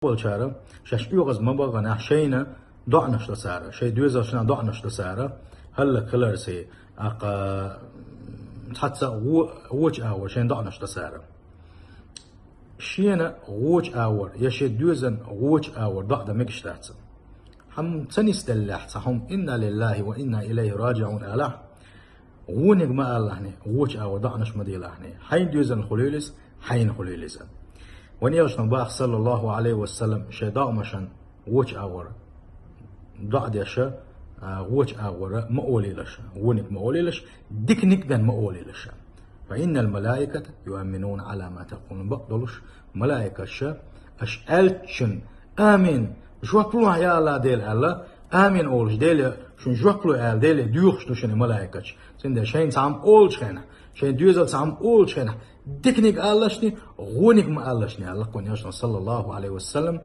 bolçarı, şaş uyğuz mabağına şeyine doğnaşla sara, şey düzasına doğnaşla sara, halla kılarsa aqa حتى ووش اور شين دعنش تسارة شينا ووش اور يشي دوزن ووش اور ضعد مكشتات هم تنستلح هم إنا لله وإنا إليه راجعون أله ونق ما الله ووش اور دعنش مدي الله حين دوزن خليلس حين خليلس ونيوشنا باخ صلى الله عليه وسلم شيداء مشان ووش اور ضعد يشا ووش اور مقولي لش ونك مقولي لش ديك نكدن مقولي لش فإن الملائكة يؤمنون على ما تقولون بقدلش ملائكة شا أشألتشن آمين جوكلو يا الله ديل الله آمين أولش ديل شن جوكلو آل ديل ديوخش نشن ملائكة سند شين سام أولش خنا شين ديوزل سام أولش خنا ديك نك آلشني غونك ما آلشني الله كون يشنا صلى الله عليه وسلم